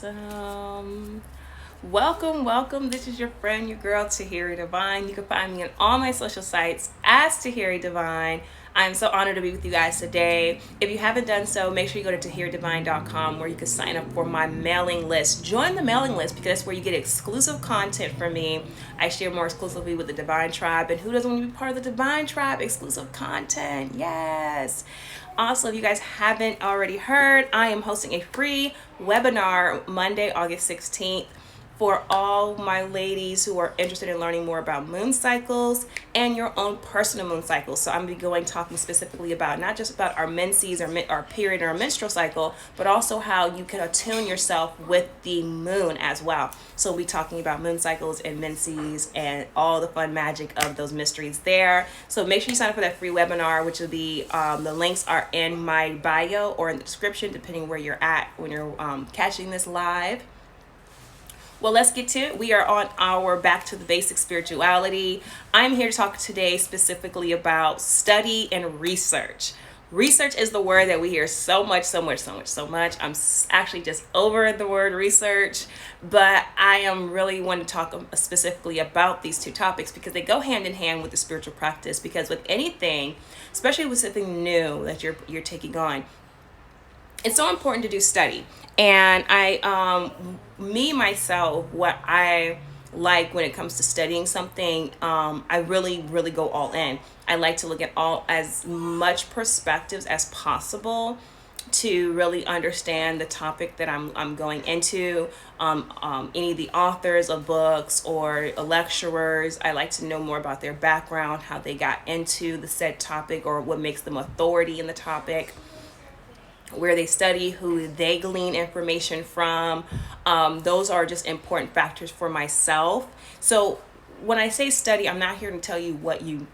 Awesome. Welcome. This is your friend, your girl, Tahiri Divine. You can find me on all my social sites as Tahiri Divine. I'm so honored to be with you guys today. If you haven't done so, make sure you go to tahiridivine.com where you can sign up for my mailing list. Join the mailing list because that's where you get exclusive content from me. I share more exclusively with the Divine Tribe. And who doesn't want to be part of the Divine Tribe? Exclusive content. Yes. Also, if you guys haven't already heard, I am hosting a free webinar Monday, August 16th for all my ladies who are interested in learning more about moon cycles and your own personal moon cycles. So I'm going to be talking specifically about not just about our menses or our period or our menstrual cycle, but also how you can attune yourself with the moon as well. So we'll be talking about moon cycles and menses and all the fun magic of those mysteries there. So make sure you sign up for that free webinar, which will be, the links are in my bio or in the description, depending where you're at when you're catching this live. Well, let's get to it. We are on our Back to the Basic Spirituality. I'm here to talk today specifically about study and research. Research is the word that we hear so much. I'm actually just over the word research, but I am really wanting to talk specifically about these two topics because they go hand in hand with the spiritual practice. Because with anything, especially with something new that you're taking on, it's so important to do study. And myself, what I like when it comes to studying something, I really go all in. I like to look at as much perspectives as possible to really understand the topic that I'm going into. Any of the authors of books or lecturers, I like to know more about their background, how they got into the said topic, or what makes them authority in the topic, where they study, who they glean information from. Those are just important factors for myself. So when I say study, I'm not here to tell you what you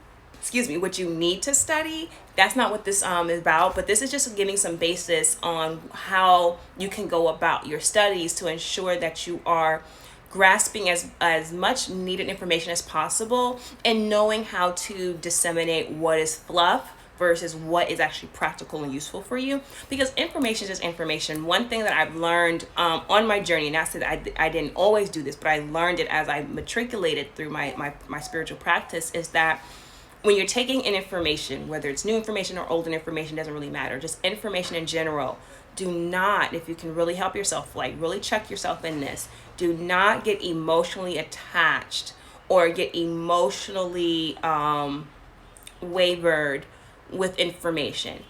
need to study. That's not what this is about, but this is just giving some basis on how you can go about your studies to ensure that you are grasping as much needed information as possible and knowing how to disseminate what is fluff versus what is actually practical and useful for you. Because information is just information. One thing that I've learned on my journey, and I said I didn't always do this, but I learned it as I matriculated through my spiritual practice, is that when you're taking in information, whether it's new information or old information, doesn't really matter, just information in general, do not, if you can really help yourself, like really check yourself in this, do not get emotionally attached or get emotionally wavered with information.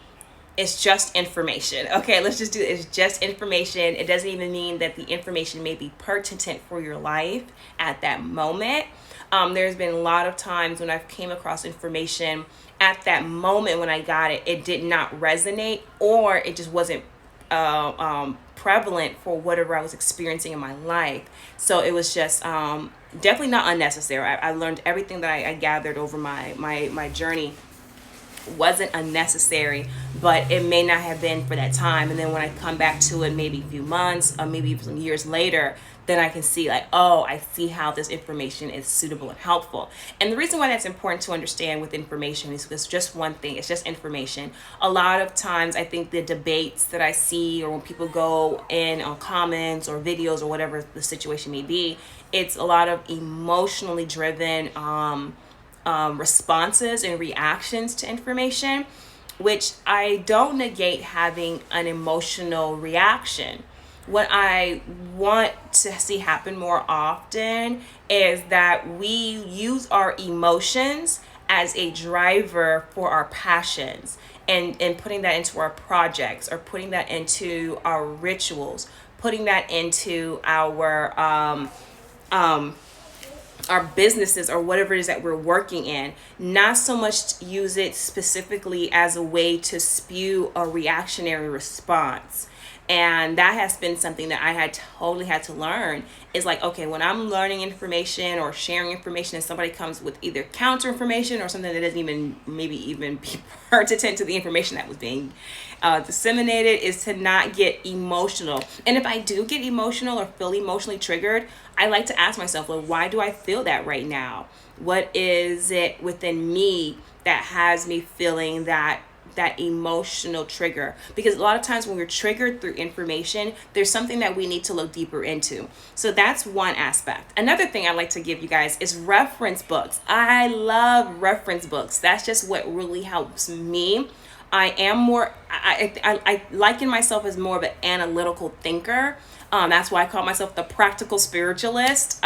It's just information. Okay, let's just do it. It's just information. It doesn't even mean that the information may be pertinent for your life at that moment. There's been a lot of times when I've came across information at that moment when I got it, it did not resonate, or it just wasn't prevalent for whatever I was experiencing in my life. So it was just definitely not unnecessary. I learned everything that I gathered over my journey wasn't unnecessary, but it may not have been for that time. And then when I come back to it maybe a few months or maybe some years later, then I can see like, oh, I see how this information is suitable and helpful. And the reason why that's important to understand with information is because just one thing, it's just information. A lot of times I think the debates that I see, or when people go in on comments or videos or whatever the situation may be, it's a lot of emotionally driven responses and reactions to information, which I don't negate having an emotional reaction. What I want to see happen more often is that we use our emotions as a driver for our passions, and putting that into our projects, or putting that into our rituals, putting that into our businesses or whatever it is that we're working in. Not so much use it specifically as a way to spew a reactionary response. And that has been something that I had totally had to learn, is like, okay, when I'm learning information or sharing information and somebody comes with either counter information or something that doesn't even be pertinent to the information that was being disseminated, is to not get emotional. And if I do get emotional or feel emotionally triggered, I like to ask myself, well, why do I feel that right now? What is it within me that has me feeling that that emotional trigger, because a lot of times when we're triggered through information, there's something that we need to look deeper into. So that's one aspect. Another thing I'd like to give you guys is reference books. I love reference books. That's just what really helps me. I am more, I liken myself as more of an analytical thinker. That's why I call myself the practical spiritualist.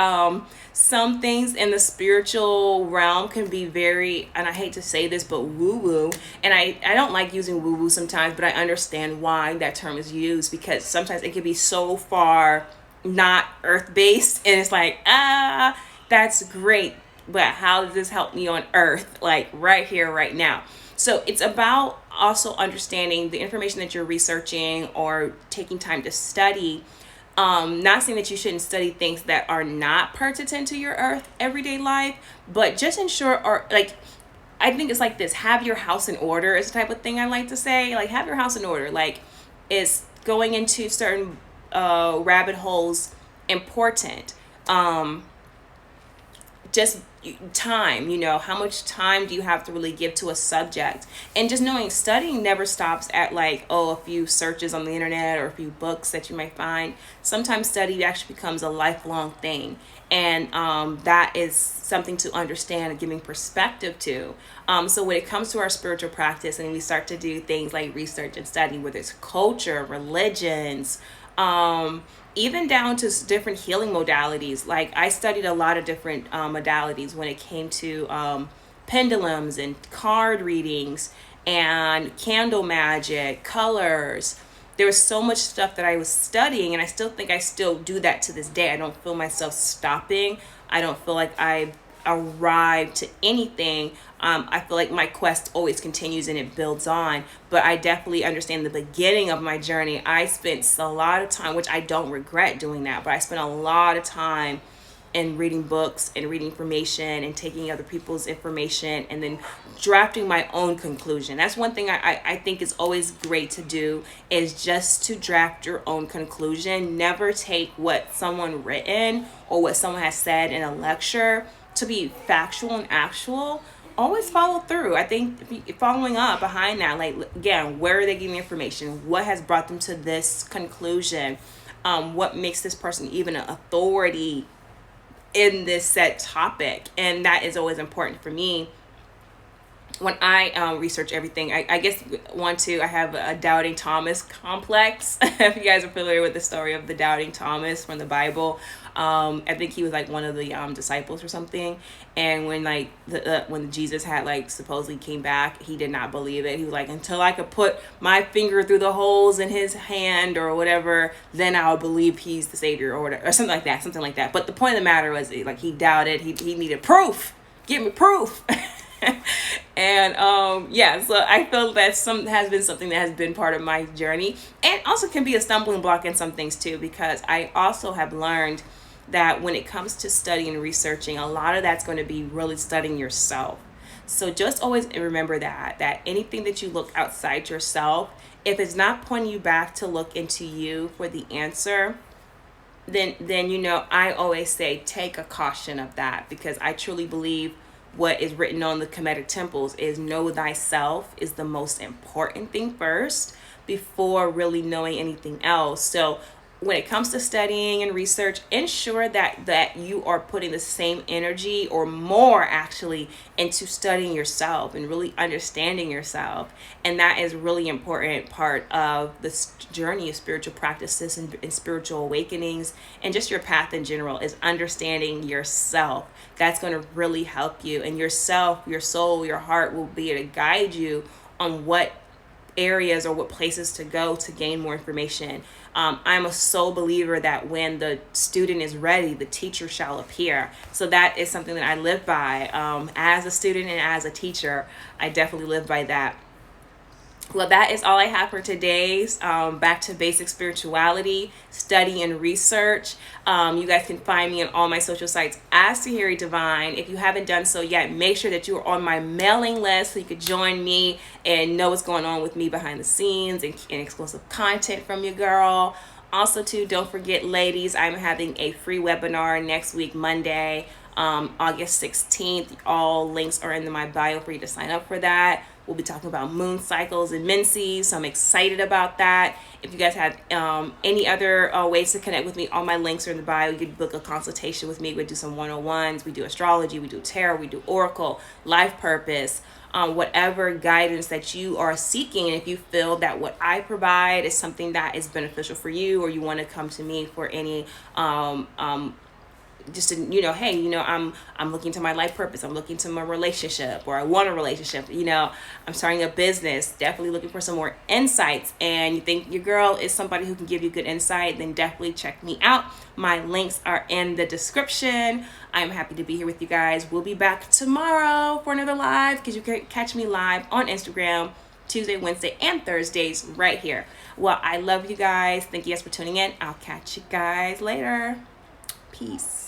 Some things in the spiritual realm can be very, and I hate to say this, but woo woo. And I don't like using woo woo sometimes, but I understand why that term is used, because sometimes it can be so far not earth based. And it's like, that's great. But how does this help me on earth? Like right here, right now. So it's about also understanding the information that you're researching or taking time to study. Not saying that you shouldn't study things that are not pertinent to your earth everyday life, but just ensure, or like, I think it's like this: have your house in order is the type of thing I like to say. Like, have your house in order. Like, is going into certain rabbit holes important? Just time, how much time do you have to really give to a subject? And just knowing studying never stops at like, a few searches on the internet or a few books that you might find. Sometimes study actually becomes a lifelong thing. And that is something to understand and giving perspective to. So when it comes to our spiritual practice and we start to do things like research and study, whether it's culture, religions, even down to different healing modalities. Like, I studied a lot of different modalities when it came to pendulums and card readings and candle magic, colors. There was so much stuff that I was studying, and I still think I still do that to this day. I don't feel myself stopping. I don't feel like I've arrived to anything. I feel like my quest always continues and it builds on, but I definitely understand the beginning of my journey. I spent a lot of time, which I don't regret doing that, but I spent a lot of time in reading books and reading information and taking other people's information and then drafting my own conclusion. That's one thing I think is always great to do, is just to draft your own conclusion. Never take what someone written or what someone has said in a lecture to be factual and actual. Always follow through. I think following up behind that, like, again, where are they getting information? What has brought them to this conclusion? What makes this person even an authority in this set topic? And that is always important for me when I research everything. I guess I have a doubting Thomas complex. If you guys are familiar with the story of the doubting Thomas from the Bible, I think he was like one of the disciples or something. And when like when Jesus had like supposedly came back, he did not believe it. He was like, until I could put my finger through the holes in his hand or whatever, then I'll believe he's the savior or whatever, or something like that. But the point of the matter was, like, he doubted. He needed proof. Give me proof. And so I feel that has been something that has been part of my journey, and also can be a stumbling block in some things too, because I also have learned that when it comes to studying and researching, a lot of that's going to be really studying yourself. So just always remember that anything that you look outside yourself, if it's not pointing you back to look into you for the answer, then I always say take a caution of that, because I truly believe what is written on the Kemetic temples is know thyself is the most important thing first before really knowing anything else. So when it comes to studying and research, ensure that you are putting the same energy or more actually into studying yourself and really understanding yourself. And that is really important part of this journey of spiritual practices and spiritual awakenings, and just your path in general, is understanding yourself. That's going to really help you, and yourself, your soul, your heart will be able to guide you on what areas or what places to go to gain more information. I'm a sole believer that when the student is ready, the teacher shall appear. So that is something that I live by. As a student and as a teacher, I definitely live by that. Well, that is all I have for today's Back to Basic Spirituality, Study and Research. You guys can find me on all my social sites as Tahiri Divine. If you haven't done so yet, make sure that you are on my mailing list so you could join me and know what's going on with me behind the scenes and exclusive content from your girl. Also, too, don't forget, ladies, I'm having a free webinar next week, Monday, August 16th. All links are in my bio for you to sign up for that. We'll be talking about moon cycles and menses, so I'm excited about that. If you guys have any other ways to connect with me, all my links are in the bio. You can book a consultation with me. We do some 101s. We do astrology. We do tarot. We do oracle, life purpose, whatever guidance that you are seeking. And if you feel that what I provide is something that is beneficial for you, or you want to come to me for any just to, hey, I'm looking to my life purpose, I'm looking to my relationship, or I want a relationship, I'm starting a business, definitely looking for some more insights, and you think your girl is somebody who can give you good insight, then definitely check me out. My links are in the description. I'm happy to be here with you guys. We'll be back tomorrow for another live, because you can catch me live on Instagram Tuesday, Wednesday, and Thursdays right here. Well, I love you guys. Thank you guys for tuning in. I'll catch you guys later. Peace.